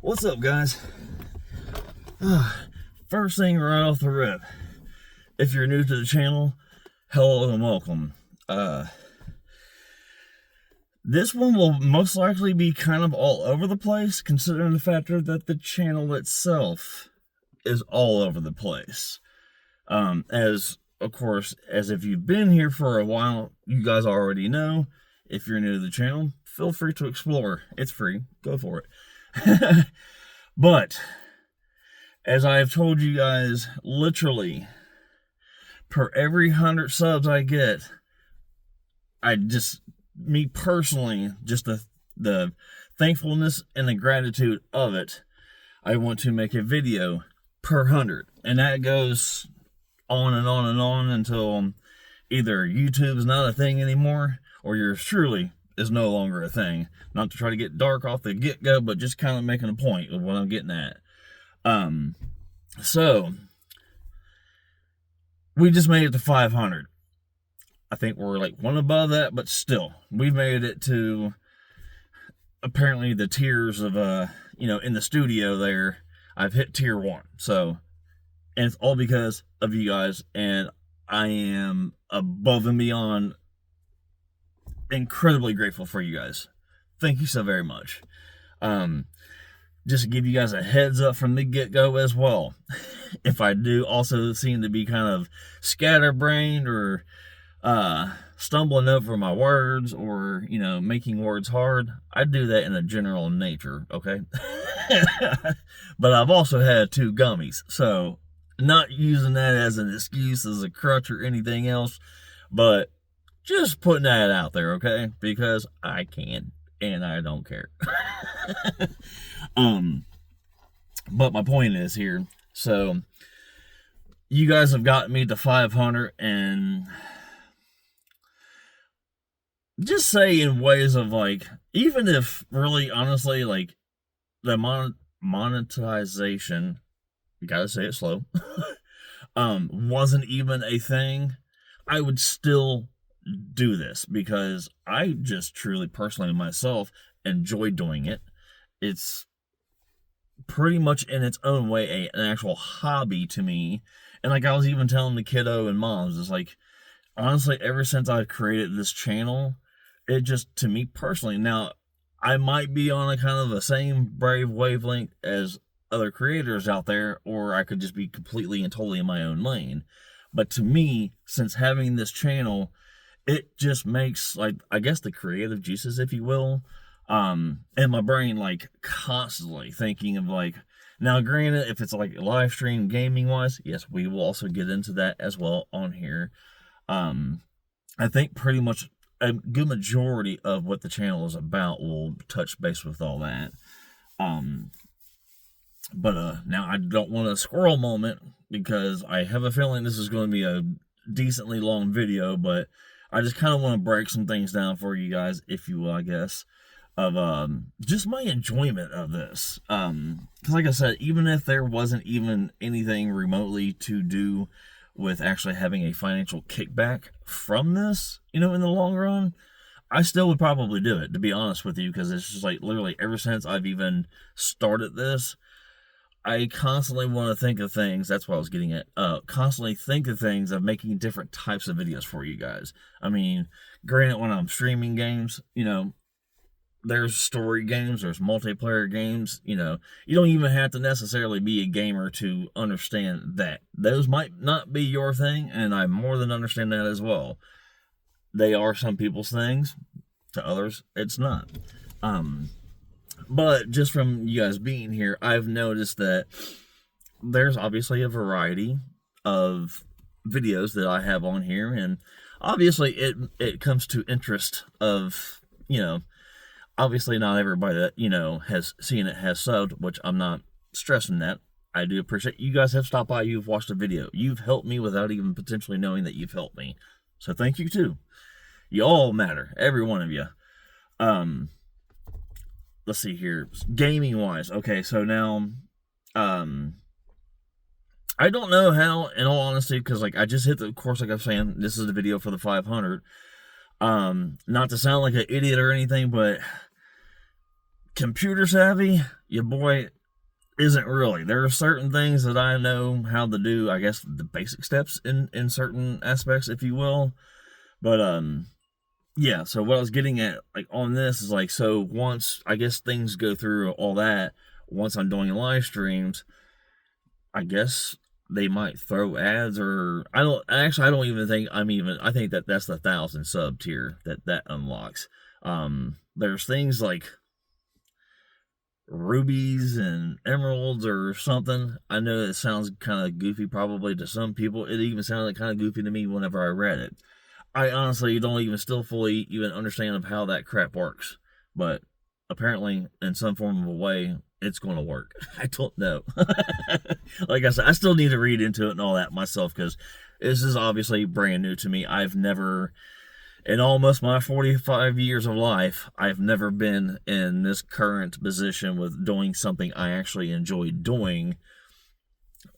What's up, guys? First thing right off the rip, if you're new to the channel, hello and welcome. This one will most likely be kind of all over the place, considering the factor that the channel itself is all over the place. As if you've been here for a while, you guys already know. If you're new to the channel, feel free to explore. It's free. Go for it. But as I have told you guys, literally, per every 100 subs I get, me personally, just the thankfulness and the gratitude of it, I want to make a video per 100. And that goes on and on and on until either YouTube's not a thing anymore, or yours truly is no longer a thing. Not to try to get dark off the get-go, but just kind of making a point of what I'm getting at. So we just made it to 500. I think we're like one above that, but still, we've made it to apparently the tiers of, in the studio there, I've hit tier 1. So, and it's all because of you guys, and I am above and beyond incredibly grateful for you guys. Thank you so very much. Just to give you guys a heads up from the get-go as well, if I do also seem to be kind of scatterbrained or stumbling over my words or, making words hard, I do that in a general nature, okay? But I've also had 2 gummies, so not using that as an excuse, as a crutch or anything else, but just putting that out there, okay? Because I can, and I don't care. But my point is here, so you guys have gotten me to 500, and just say in ways of like, even if really honestly, like, the monetization, you gotta say it slow, wasn't even a thing, I would still do this because I just truly personally myself enjoy doing it. It's pretty much in its own way an actual hobby to me. And like I was even telling the kiddo and moms, it's like, honestly, ever since I've created this channel, it just, to me personally, now I might be on a kind of the same brave wavelength as other creators out there, or I could just be completely and totally in my own lane. But to me, since having this channel, it just makes, like, I guess the creative juices, if you will, in my brain, like, constantly thinking of, like, now granted, if it's like live stream gaming wise, yes, we will also get into that as well on here. I think pretty much a good majority of what the channel is about will touch base with all that. But now I don't want a squirrel moment, because I have a feeling this is going to be a decently long video, but I just kind of want to break some things down for you guys, if you will, I guess, of just my enjoyment of this. Because like I said, even if there wasn't even anything remotely to do with actually having a financial kickback from this, in the long run, I still would probably do it, to be honest with you, because it's just like literally ever since I've even started this, I constantly want to think of things, that's what I was getting at, constantly think of things of making different types of videos for you guys. I mean, granted, when I'm streaming games, there's story games, there's multiplayer games, you don't even have to necessarily be a gamer to understand that. Those might not be your thing, and I more than understand that as well. They are some people's things, to others, it's not. But just from you guys being here, I've noticed that there's obviously a variety of videos that I have on here, and obviously it comes to interest of, obviously not everybody that, has seen it has subbed, which I'm not stressing that. I do appreciate you guys have stopped by, you've watched the video. You've helped me without even potentially knowing that you've helped me. So thank you too. You all matter, every one of you. Let's see here, gaming wise. Okay, so now, I don't know how, in all honesty, because like I just hit the, of course, like I'm saying, this is the video for the 500. Not to sound like an idiot or anything, but computer savvy, your boy isn't really. There are certain things that I know how to do, I guess the basic steps in certain aspects, if you will. But yeah, so what I was getting at like on this is like, so once I guess things go through all that, once I'm doing live streams, I guess they might throw ads, or I don't even think I think that that's the 1,000 sub tier that unlocks. There's things like rubies and emeralds or something. I know it sounds kind of goofy probably to some people. It even sounded kind of goofy to me whenever I read it. I honestly don't even still fully even understand of how that crap works, but apparently in some form of a way it's going to work. I don't know. Like I said, I still need to read into it and all that myself, because this is obviously brand new to me. I've never, in almost my 45 years of life, I've never been in this current position with doing something I actually enjoy doing,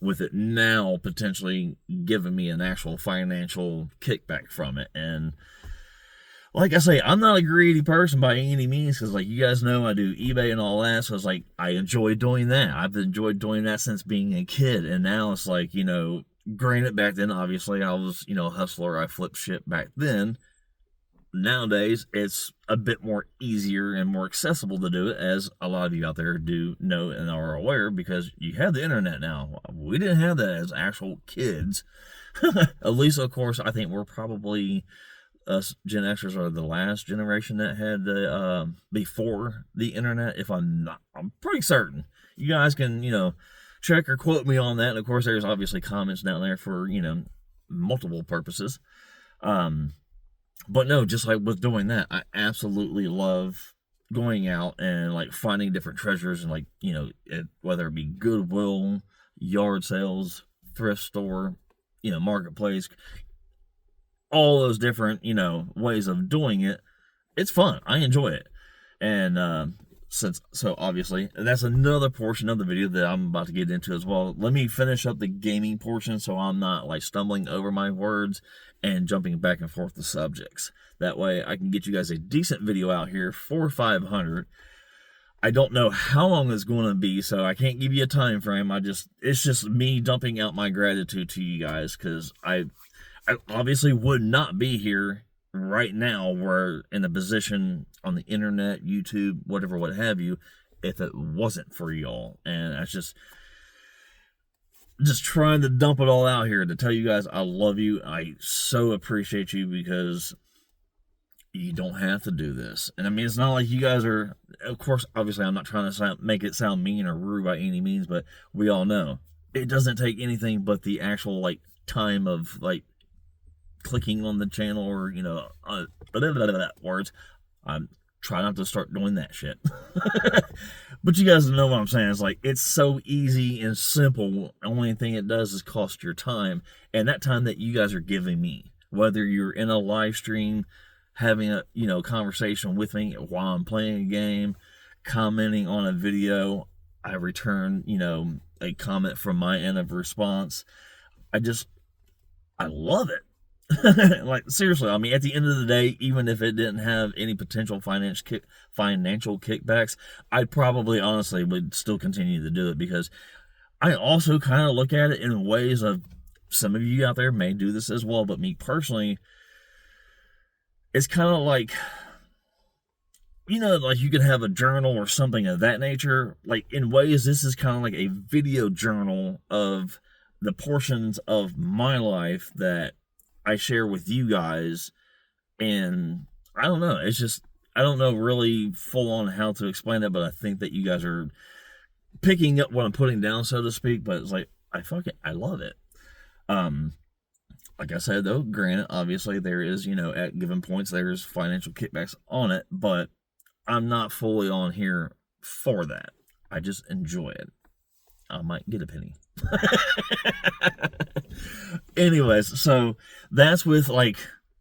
with it now potentially giving me an actual financial kickback from it. And like I say, I'm not a greedy person by any means, because like you guys know, I do eBay and all that, so it's like I enjoy doing that. I've enjoyed doing that since being a kid, and now it's like, granted, back then obviously I was, a hustler, I flipped shit back then. Nowadays it's a bit more easier and more accessible to do it, as a lot of you out there do know and are aware, because you have the internet now. We didn't have that as actual kids. At least, of course, I think we're probably, us Gen Xers are the last generation that had the before the internet. I'm pretty certain. You guys can check or quote me on that. And of course, there's obviously comments down there for multiple purposes. But no, just like with doing that, I absolutely love going out and like finding different treasures, and like whether it be Goodwill, yard sales, thrift store, marketplace, all those different, ways of doing it. It's fun. I enjoy it. And so obviously that's another portion of the video that I'm about to get into as well. Let me finish up the gaming portion so I'm not like stumbling over my words and jumping back and forth the subjects. That way I can get you guys a decent video out here for 500. I don't know how long it's going to be, so I can't give you a time frame. It's just me dumping out my gratitude to you guys, because I obviously would not be here right now, we're in a position on the internet, YouTube, whatever, what have you, if it wasn't for y'all. And that's just trying to dump it all out here to tell you guys I love you. I so appreciate you, because you don't have to do this. And I mean, it's not like you guys are, of course, obviously I'm not trying to make it sound mean or rude by any means, but we all know it doesn't take anything but the actual like time of like clicking on the channel, or words. I'm trying not to start doing that shit. But you guys know what I'm saying. It's like, it's so easy and simple. The only thing it does is cost your time, and that time that you guys are giving me, whether you're in a live stream having a conversation with me while I'm playing a game, commenting on a video, I return a comment from my end of response. I love it. Like, seriously, I mean, at the end of the day, even if it didn't have any potential financial kickbacks, I probably honestly would still continue to do it, because I also kind of look at it in ways of, some of you out there may do this as well, but me personally, it's kind of like, like you could have a journal or something of that nature. Like, in ways, this is kind of like a video journal of the portions of my life that I share with you guys. And I don't know, it's just, I don't know really full on how to explain it, but I think that you guys are picking up what I'm putting down, so to speak. But it's like, I love it. Like I said, though, granted, obviously there is, at given points there's financial kickbacks on it, but I'm not fully on here for that. I just enjoy it. I might get a penny. Anyways, so that's with like,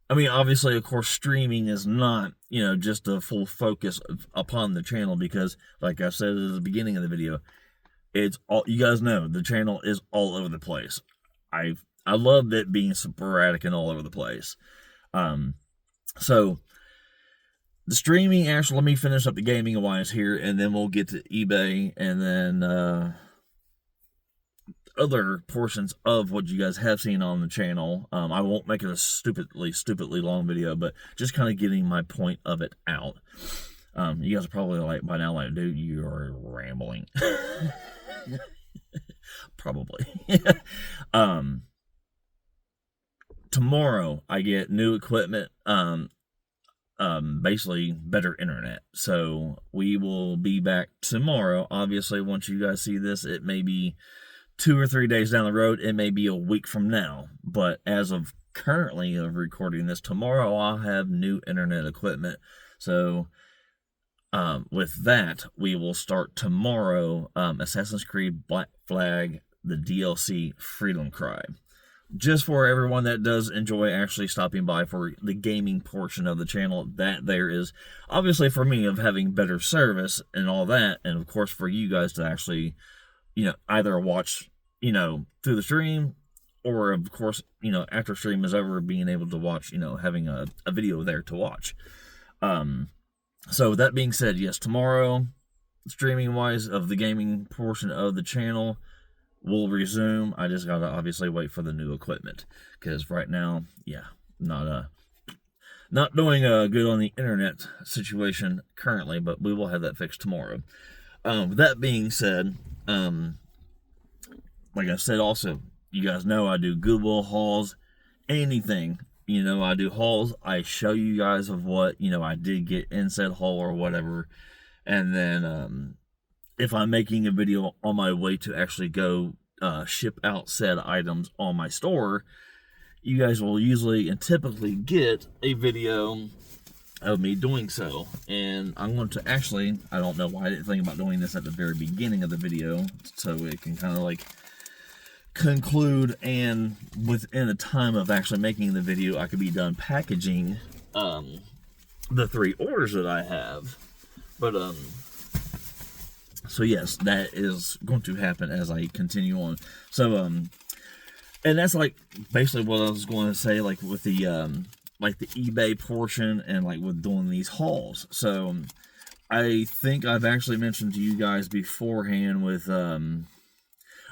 I mean, obviously, of course, streaming is not, just a full focus upon the channel, because like I said at the beginning of the video, it's all, you guys know, the channel is all over the place. I love it being sporadic and all over the place. So the streaming, actually, let me finish up the gaming wise here, and then we'll get to eBay, and then other portions of what you guys have seen on the channel. I won't make it a stupidly long video, but just kind of getting my point of it out. You guys are probably like, by now, like, dude, you are rambling. Probably. Tomorrow I get new equipment, basically better internet. So we will be back tomorrow. Obviously, once you guys see this, it may be 2 or 3 days down the road. It may be a week from now. But as of currently of recording this, tomorrow I'll have new internet equipment. So with that, we will start tomorrow Assassin's Creed Black Flag, the DLC Freedom Cry. Just for everyone that does enjoy actually stopping by for the gaming portion of the channel, that there is obviously for me of having better service and all that, and of course for you guys to actually, either watch, through the stream, or of course, after stream is over, being able to watch, having a video there to watch. So with that being said, yes, tomorrow, streaming wise of the gaming portion of the channel will resume. I just gotta obviously wait for the new equipment, because right now, yeah, not doing good on the internet situation currently, but we will have that fixed tomorrow. With that being said, like I said, also, you guys know I do Goodwill hauls, anything. I do hauls. I show you guys of what, I did get in said haul or whatever. And then, if I'm making a video on my way to actually go ship out said items on my store, you guys will usually and typically get a video of me doing so. And I'm going to actually, I don't know why I didn't think about doing this at the very beginning of the video, so it can kind of like conclude, and within the time of actually making the video, I could be done packaging the 3 orders that I have. But so yes, that is going to happen as I continue on. So and that's like basically what I was going to say, like with the the eBay portion, and like with doing these hauls. So I think I've actually mentioned to you guys beforehand with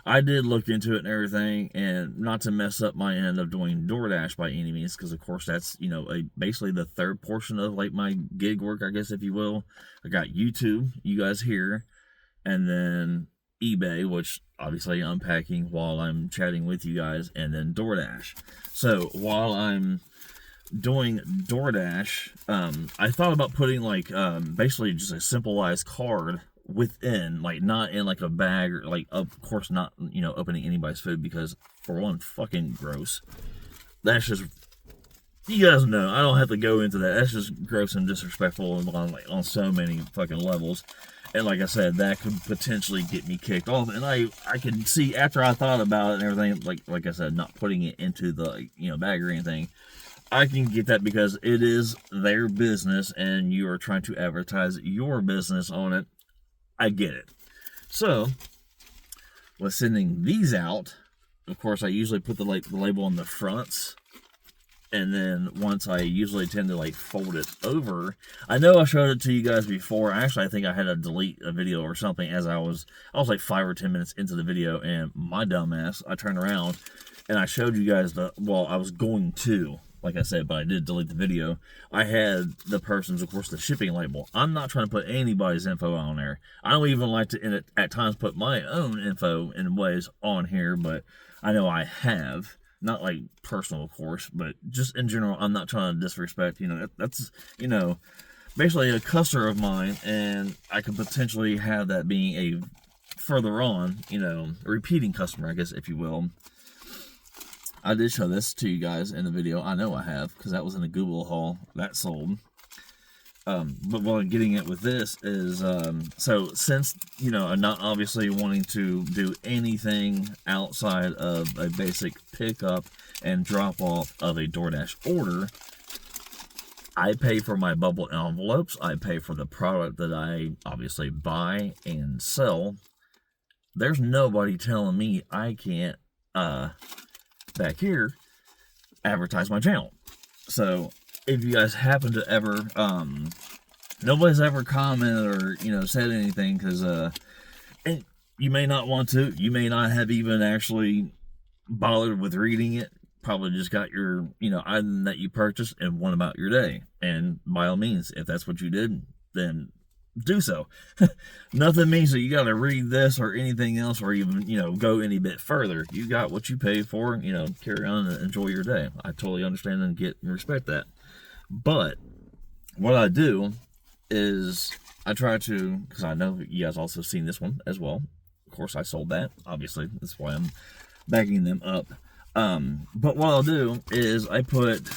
I did look into it and everything, and not to mess up my end of doing DoorDash by any means, because of course that's, basically the third portion of like my gig work, I guess, if you will. I got YouTube, you guys here, and then eBay, which obviously I'm unpacking while I'm chatting with you guys, and then DoorDash. So while I'm doing DoorDash, I thought about putting like basically just a simplified card within, like not in like a bag, or like of course not opening anybody's food, because for one, fucking gross. That's just, you guys know, I don't have to go into that. That's just gross and disrespectful on so many fucking levels. And like I said, that could potentially get me kicked off. And I can see, after I thought about it and everything, like I said, not putting it into the bag or anything, I can get that, because it is their business and you are trying to advertise your business on it. I get it. So, with sending these out, of course, I usually put the label on the fronts, and then once I usually tend to like fold it over. I know I showed it to you guys before. Actually, I think I had to delete a video or something as I was like 5 or 10 minutes into the video, and my dumbass, I turned around and I showed you guys I was going to, like I said, but I did delete the video. I had the person's, of course, the shipping label. I'm not trying to put anybody's info on there. I don't even like to, at times, put my own info in ways on here, but I know I have. Not like personal, of course, but just in general, I'm not trying to disrespect, that's, basically a customer of mine, and I could potentially have that being a further on, repeating customer, I guess, if you will. I did show this to you guys in the video. I know I have, because that was in the Goodwill haul that sold. But what I'm getting at with this is, so since, I'm not obviously wanting to do anything outside of a basic pickup and drop off of a DoorDash order, I pay for my bubble envelopes. I pay for the product that I obviously buy and sell. There's nobody telling me I can't, back here, advertise my channel. So if you guys happen to ever Nobody's ever commented or, you know, said anything because, and you may not want to. You may not have even actually bothered with reading it. Probably just got your, you know, item that you purchased and went about your day. And by all means, if that's what you did, then do so. Nothing means that you got to read this or anything else or even, you know, go any bit further. You got what you paid for, you know, carry on and enjoy your day. I totally understand and get and respect that. But what I do is I try to, because I know you guys also seen this one as well. Of course, I sold that. Obviously, that's why I'm bagging them up. But what I'll do is I put,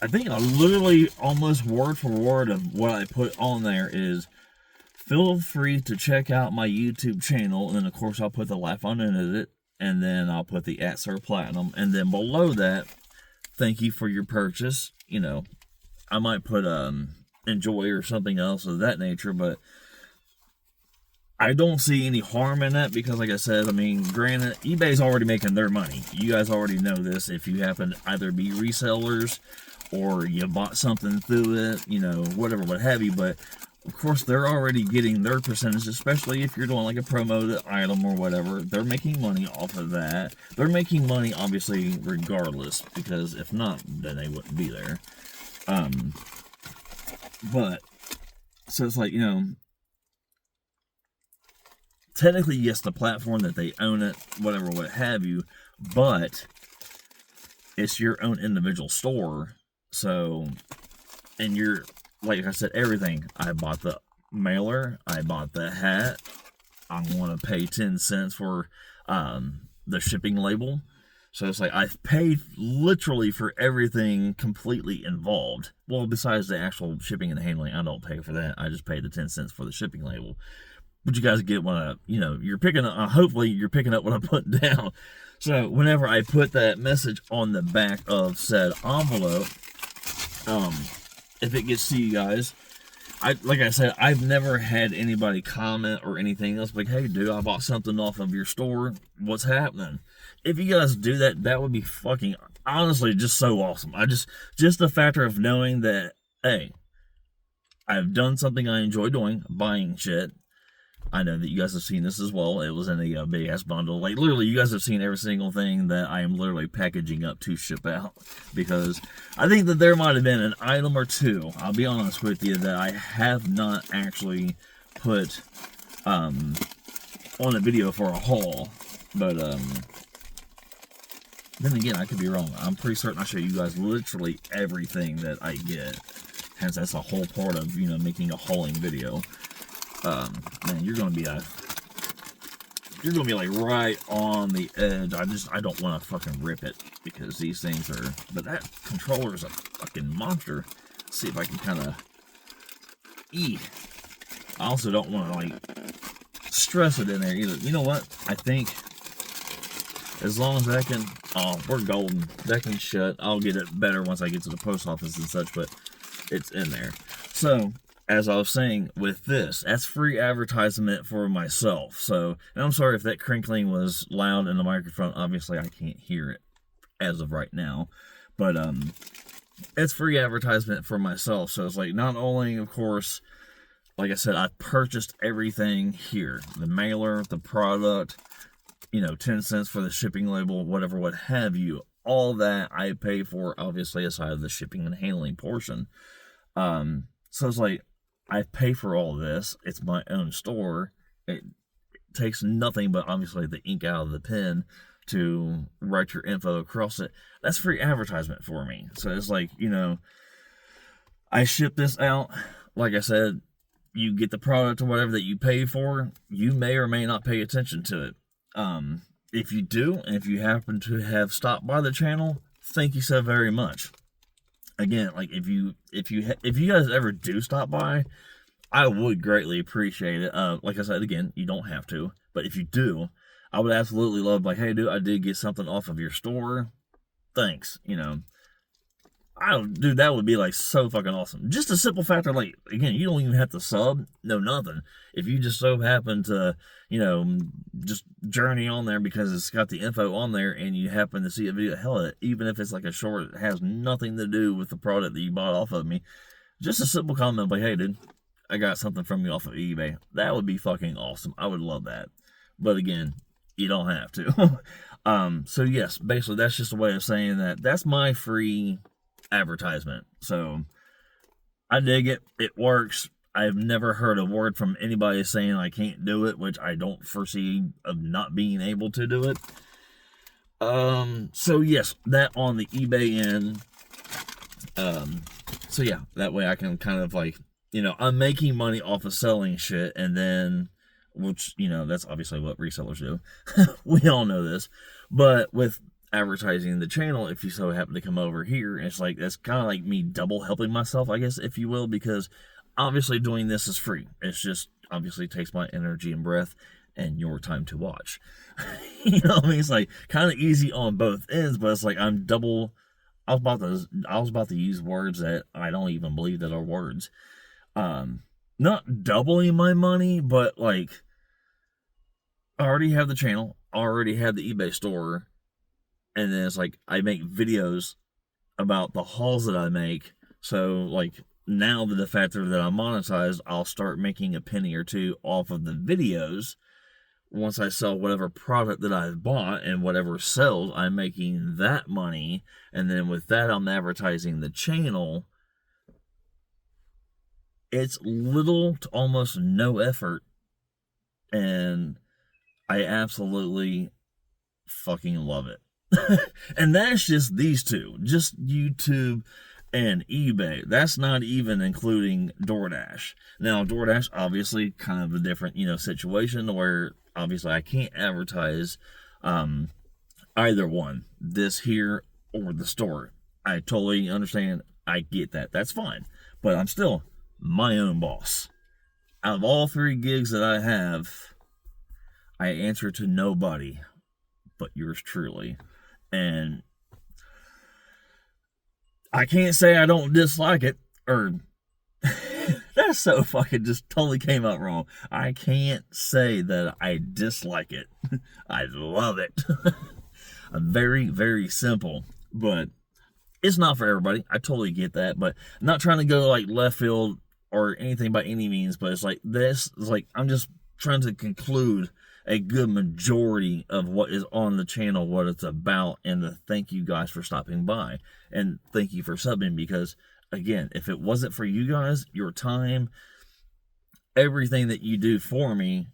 I think I literally almost word for word of what I put on there is, feel free to check out my YouTube channel, and then of course I'll put the Laugh Unedited it, and then I'll put the @Sir Platinum, and then below that, thank you for your purchase. You know, I might put enjoy or something else of that nature, but I don't see any harm in that because, like I said, I mean, granted, eBay's already making their money. You guys already know this. If you happen to either be resellers or you bought something through it, you know, whatever, what have you, but of course they're already getting their percentage, especially if you're doing like a promoted item or whatever. They're making money off of that. They're making money, obviously, regardless, because if not, then they wouldn't be there. But, so it's like, you know, technically, yes, the platform that they own it, whatever, what have you, but it's your own individual store. So, and you're, like I said, everything. I bought the mailer, I bought the hat, I'm going to pay 10 cents for the shipping label. So it's like I've paid literally for everything completely involved. Well, besides the actual shipping and handling, I don't pay for that. I just pay the 10 cents for the shipping label. But you guys get what I, you know, you're picking up, hopefully you're picking up what I'm putting down. So whenever I put that message on the back of said envelope, if it gets to you guys, like I said, I've never had anybody comment or anything else like, hey, dude, I bought something off of your store. What's happening? If you guys do that, that would be fucking, honestly, just so awesome. Just the factor of knowing that, hey, I've done something I enjoy doing, buying shit. I know that you guys have seen this as well. It was in a big ass bundle. Like, literally, you guys have seen every single thing that I am literally packaging up to ship out. Because I think that there might have been an item or two, I'll be honest with you, that I have not actually put on a video for a haul. But then again, I could be wrong. I'm pretty certain I show you guys literally everything that I get. Hence, that's a whole part of, you know, making a hauling video. Man, you're gonna be like right on the edge. I don't want to fucking rip it because these things are. But that controller is a fucking monster. Let's see if I can kind of. I also don't want to like stress it in there either. You know what? I think as long as that can. Oh, we're golden. That can shut. I'll get it better once I get to the post office and such. But it's in there. So. As I was saying, with this, that's free advertisement for myself. So, and I'm sorry if that crinkling was loud in the microphone. Obviously, I can't hear it as of right now. But, it's free advertisement for myself. So, it's like, not only, of course, like I said, I purchased everything here. The mailer, the product, you know, 10 cents for the shipping label, whatever, what have you. All that I pay for, obviously, aside of the shipping and handling portion. So, it's like, I pay for all this. It's my own store. It takes nothing but obviously the ink out of the pen to write your info across it. That's free advertisement for me. So it's like, you know, I ship this out. Like I said, you get the product or whatever that you pay for. You may or may not pay attention to it. If you do, and if you happen to have stopped by the channel, thank you so very much. Again, like if you guys ever do stop by, I would greatly appreciate it. Like I said, again, you don't have to, but if you do, I would absolutely love, like, hey, dude, I did get something off of your store. Thanks. You know, dude, that would be like so fucking awesome. Just a simple factor, like, again, you don't even have to sub, no nothing. If you just so happen to, just journey on there because it's got the info on there, and you happen to see a video, hell, even if it's like a short, it has nothing to do with the product that you bought off of me. Just a simple comment like, hey, dude, I got something from you off of eBay. That would be fucking awesome. I would love that. But again, you don't have to. So yes, basically that's just a way of saying that that's my free advertisement. So I dig it. It works. I've never heard a word from anybody saying I can't do it, which I don't foresee of not being able to do it. So yes, that on the eBay end. So yeah, that way I can kind of like, I'm making money off of selling shit, and then, which, that's obviously what resellers do. We all know this. But with advertising the channel, if you so happen to come over here, it's like, that's kind of like me double helping myself, I guess, if you will, because obviously doing this is free. It's just, obviously takes my energy and breath and your time to watch. You know what I mean? It's like kind of easy on both ends, but it's like I'm double. I was about to use words that I don't even believe that are words. Not doubling my money, but like, I already have the channel, already have the eBay store, and then it's like I make videos about the hauls that I make. So like, now that the factor that I'm monetized, I'll start making a penny or two off of the videos. Once I sell whatever product that I've bought, and whatever sells, I'm making that money. And then with that, I'm advertising the channel. It's little to almost no effort. And I absolutely fucking love it. And that's just these two. Just YouTube and eBay. That's not even including DoorDash. Now, DoorDash, obviously, kind of a different, situation where obviously I can't advertise either one, this here or the store. I totally understand. I get that. That's fine. But I'm still my own boss. Out of all 3 gigs that I have, I answer to nobody but yours truly. And I can't say I don't dislike it, or that's so fucking just totally came out wrong. I can't say that I dislike it. I love it. Very, very simple, but it's not for everybody. I totally get that, but I'm not trying to go like left field or anything by any means, but it's like this is like, I'm just trying to conclude a good majority of what is on the channel, what it's about, and to thank you guys for stopping by, and thank you for subbing, because again, if it wasn't for you guys, your time, everything that you do for me,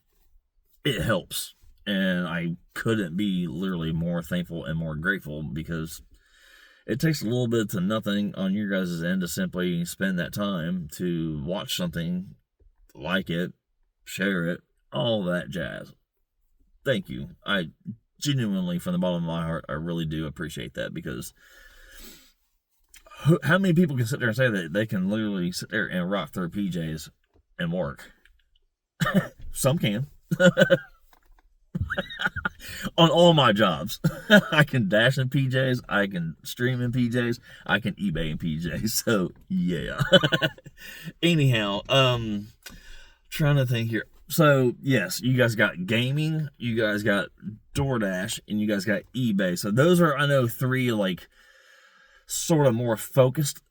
it helps. And I couldn't be literally more thankful and more grateful, because it takes a little bit to nothing on your guys' end to simply spend that time to watch something, like it, share it, all that jazz. Thank you. I genuinely, from the bottom of my heart, I really do appreciate that, because how many people can sit there and say that they can literally sit there and rock their PJs and work? Some can. On all my jobs. I can dash in PJs, I can stream in PJs, I can eBay in PJs. So yeah. Anyhow, trying to think here. So yes, you guys got gaming, you guys got DoorDash, and you guys got eBay. So those are, I know, 3 like sort of more focused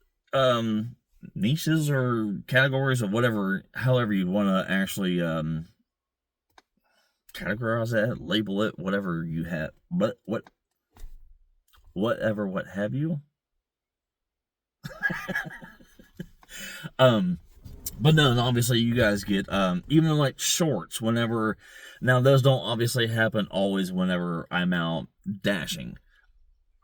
niches or categories, or whatever, however you want to actually categorize that, label it, whatever you have, but whatever, what have you. But no, obviously you guys get even like shorts whenever. Now those don't obviously happen always whenever I'm out dashing.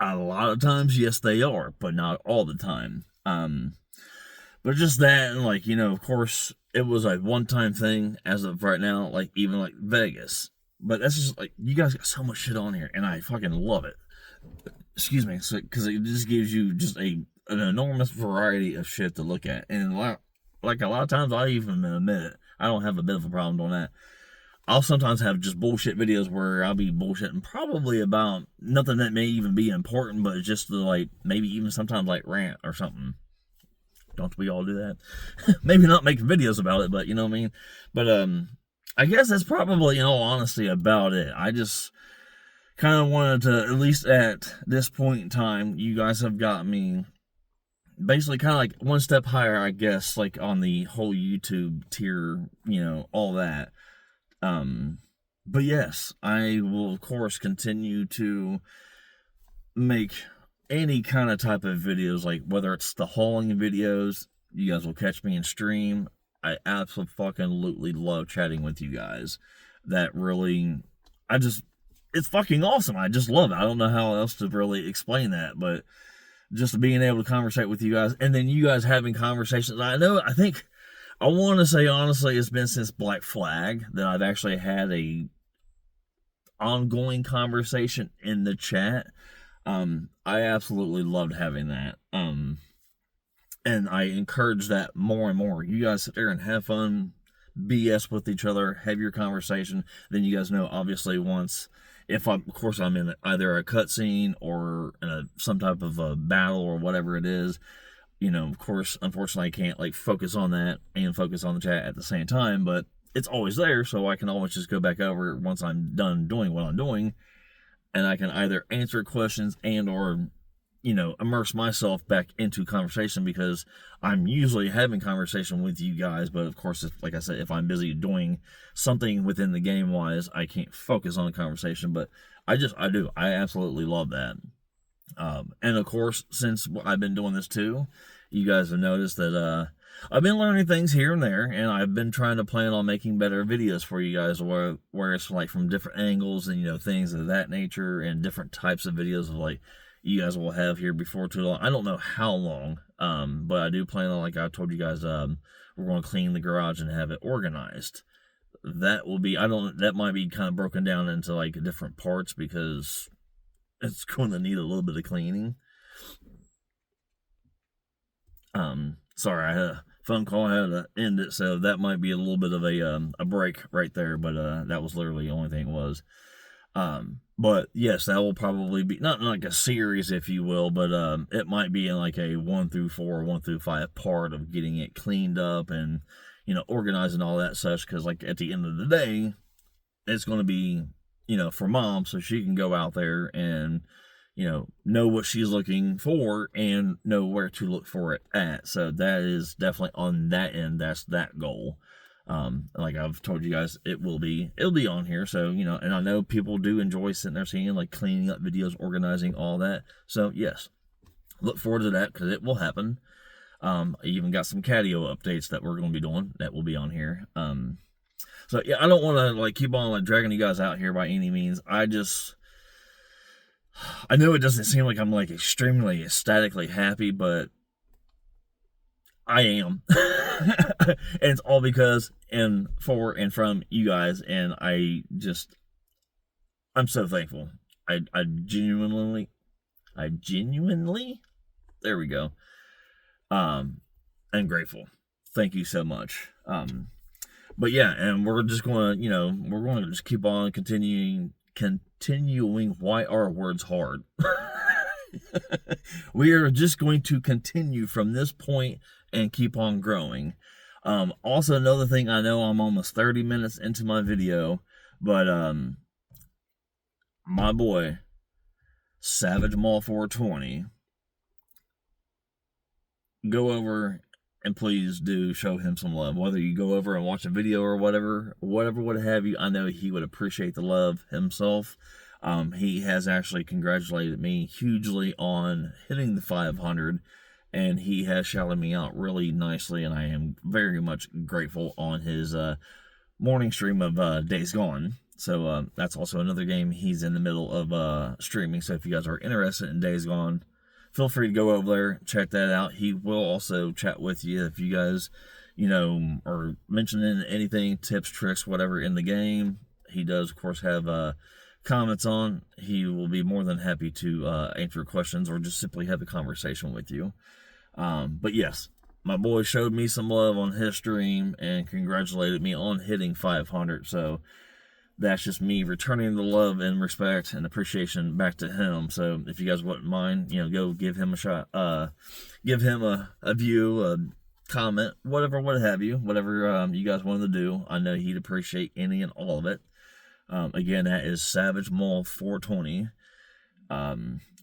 A lot of times, yes, they are, but not all the time. But just that, and like, of course, it was a one-time thing as of right now, like even like Vegas. But that's just like, you guys got so much shit on here, and I fucking love it. Excuse me, because it just gives you just an enormous variety of shit to look at, and like a lot of times I even admit it, I don't have a bit of a problem doing that. I'll sometimes have just bullshit videos where I'll be bullshitting probably about nothing that may even be important, but just to like maybe even sometimes like rant or something. Don't we all do that? Maybe not making videos about it, but you know what I mean? But I guess that's probably, in all honesty, about it. I just kind of wanted to, at least at this point in time, you guys have got me basically kind of like one step higher, I guess, like on the whole YouTube tier, you know, all that. But yes, I will of course continue to make any kind of type of videos, like whether it's the hauling videos, you guys will catch me in stream. I absolutely love chatting with you guys. That really, it's fucking awesome. I just love it. I don't know how else to really explain that, but just being able to conversate with you guys, and then you guys having conversations. I want to say honestly, it's been since Black Flag that I've actually had a ongoing conversation in the chat. I absolutely loved having that. And I encourage that more and more. You guys sit there and have fun, BS with each other, have your conversation. Then you guys know, obviously, if I'm in either a cutscene or in some type of a battle or whatever it is, you know, of course, unfortunately, I can't like focus on that and focus on the chat at the same time, but it's always there, so I can always just go back over once I'm done doing what I'm doing, and I can either answer questions and or, you know, immerse myself back into conversation, because I'm usually having conversation with you guys, but of course, like I said, if I'm busy doing something within the game wise, I can't focus on the conversation, but I absolutely love that. And of course, since I've been doing this too, you guys have noticed that I've been learning things here and there, and I've been trying to plan on making better videos for you guys, where it's like from different angles and, you know, things of that nature, and different types of videos of like you guys will have here before too long. I don't know how long, but I do plan on, like I told you guys, we're going to clean the garage and have it organized. That will be, that might be kind of broken down into like different parts, because it's going to need a little bit of cleaning. Sorry, I had a phone call, I had to end it, so that might be a little bit of a break right there, but that was literally the only thing it was. But yes, that will probably be not like a series, if you will, but it might be in like a 1 through 4 or 1 through 5 part of getting it cleaned up and, you know, organizing all that such, because like at the end of the day, it's going to be, you know, for Mom, so she can go out there and, you know what she's looking for and know where to look for it at. So that is definitely on that end. That's that goal. Like I've told you guys, it'll be on here. So, you know, and I know people do enjoy sitting there seeing like cleaning up videos, organizing all that. So yes, look forward to that, because it will happen. I even got some Catio updates that we're going to be doing that will be on here. So yeah, I don't want to like keep on like dragging you guys out here by any means. I know it doesn't seem like I'm like extremely ecstatically happy, but I am. And it's all because and for and from you guys, and I'm so thankful. I genuinely, there we go. I'm grateful. Thank you so much. But yeah, and we're just going to, you know, we're going to just keep on continuing why are words hard. We are just going to continue from this point and keep on growing. Also, another thing, I know I'm almost 30 minutes into my video, but my boy Savage Mall 420, go over and please do show him some love. Whether you go over and watch a video or whatever would have you, I know he would appreciate the love himself. He has actually congratulated me hugely on hitting the 500, and he has shouted me out really nicely, and I am very much grateful on his morning stream of Days Gone. So that's also another game he's in the middle of streaming. So if you guys are interested in Days Gone, feel free to go over there, check that out. He will also chat with you if you guys, you know, are mentioning anything, tips, tricks, whatever in the game. He does, of course, have comments on. He will be more than happy to answer questions or just simply have a conversation with you. But yes, my boy showed me some love on his stream and congratulated me on hitting 500. So that's just me returning the love and respect and appreciation back to him. So if you guys wouldn't mind, go give him a shot, give him a view, a comment, whatever, what have you, whatever you guys wanted to do. I know he'd appreciate any and all of it. Again, that is Savage Mall 420.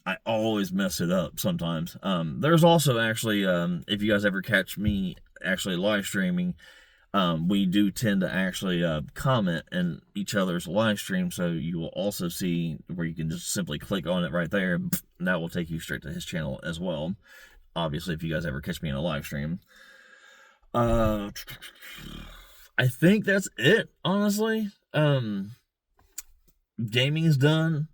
I always mess it up sometimes. There's also actually, if you guys ever catch me actually live streaming, we do tend to actually comment in each other's live stream, so you will also see where you can just simply click on it right there, and that will take you straight to his channel as well. Obviously, if you guys ever catch me in a live stream. I think that's it, honestly. Gaming's done,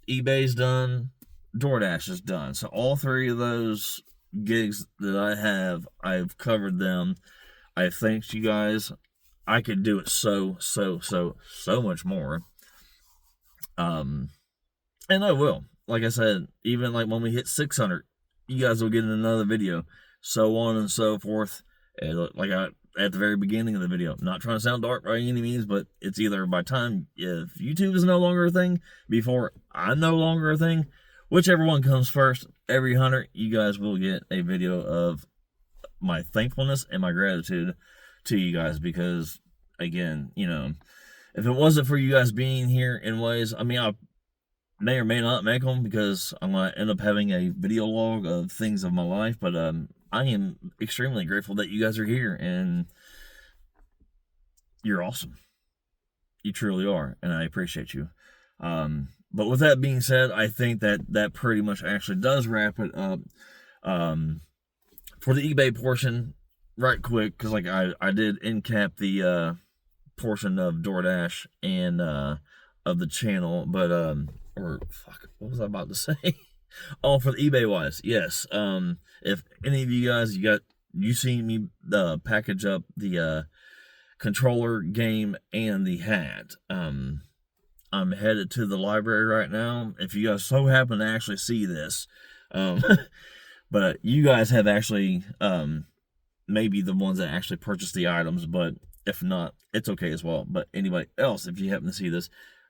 eBay's done, DoorDash is done. So all three of those gigs that I have, I've covered them. I thanked you guys. I could do it so much more. And I will. Like I said, even like when we hit 600, you guys will get in another video, so on and so forth. And like at the very beginning of the video, not trying to sound dark by any means, but it's either by time if YouTube is no longer a thing, before I'm no longer a thing, whichever one comes first, every 100, you guys will get a video of my thankfulness and my gratitude to you guys, because again, if it wasn't for you guys being here in ways, I mean, I may or may not make them because I'm going to end up having a video log of things of my life, but I am extremely grateful that you guys are here, and you're awesome. You truly are, and I appreciate you. But with that being said, I think that pretty much actually does wrap it up. For the eBay portion, right quick, because like I did end cap the portion of DoorDash and of the channel, but what was I about to say? Oh, for the eBay wise, yes. If any of you guys you seen me package up the controller, game, and the hat. I'm headed to the library right now. If you guys so happen to actually see this, but you guys have actually maybe the ones that actually purchased the items, but if not, it's okay as well. But anybody else, if you happen to see this,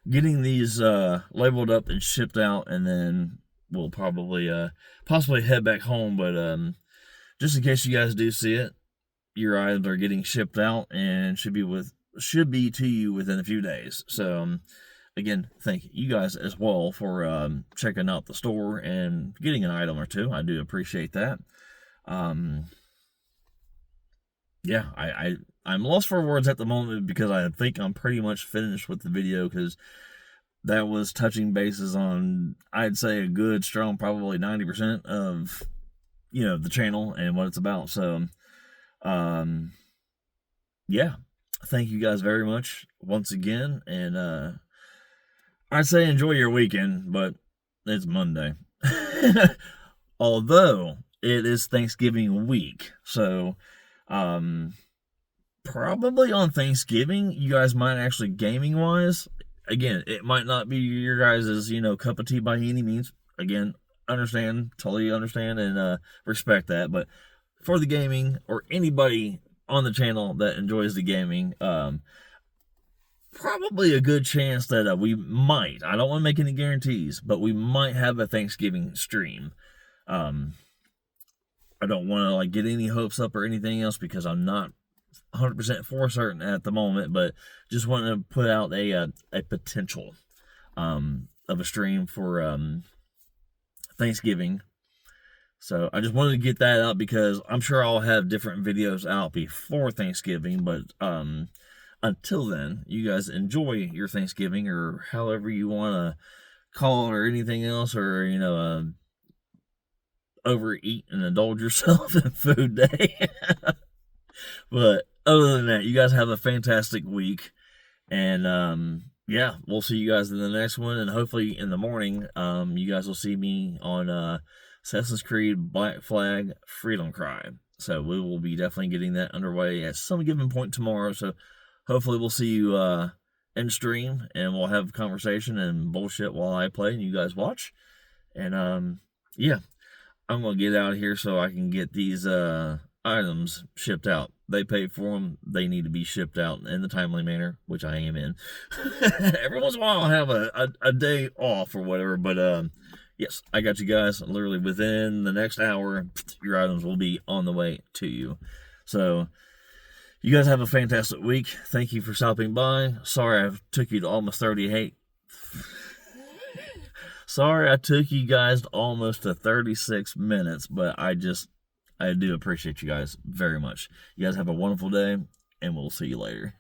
getting these labeled up and shipped out, and then we'll probably possibly head back home. But just in case you guys do see it, your items are getting shipped out and should be to you within a few days. So again, thank you guys as well for checking out the store and getting an item or two. I do appreciate that. Yeah, I'm lost for words at the moment because I think I'm pretty much finished with the video, because that was touching bases on, I'd say, a good strong probably 90% of the channel and what it's about. So yeah, thank you guys very much once again, and I'd say enjoy your weekend, but it's Monday. Although it is Thanksgiving week, so probably on Thanksgiving you guys might actually, gaming wise, again, it might not be your guys' cup of tea by any means. Again, totally understand and respect that, but for the gaming, or anybody on the channel that enjoys the gaming, probably a good chance that we might, I don't want to make any guarantees, but we might have a Thanksgiving stream. I don't want to get any hopes up or anything else, because I'm not 100% for certain at the moment, but just want to put out a potential of a stream for Thanksgiving. So I just wanted to get that out, because I'm sure I'll have different videos out before Thanksgiving, but until then, you guys enjoy your Thanksgiving, or however you want to call it, or anything else, or overeat and indulge yourself in food day. But other than that, you guys have a fantastic week, and yeah, we'll see you guys in the next one, and hopefully in the morning, you guys will see me on Assassin's Creed Black Flag Freedom Cry. So we will be definitely getting that underway at some given point tomorrow. So hopefully we'll see you in stream, and we'll have a conversation and bullshit while I play and you guys watch. And yeah, I'm gonna get out of here so I can get these items shipped out. They paid for them. They need to be shipped out in the timely manner, which I am in. Every once in a while, I'll have a day off or whatever. But yes, I got you guys. Literally within the next hour, your items will be on the way to you. So you guys have a fantastic week. Thank you for stopping by. Sorry I took you to almost 38. Sorry I took you guys to almost to 36 minutes, but I do appreciate you guys very much. You guys have a wonderful day, and we'll see you later.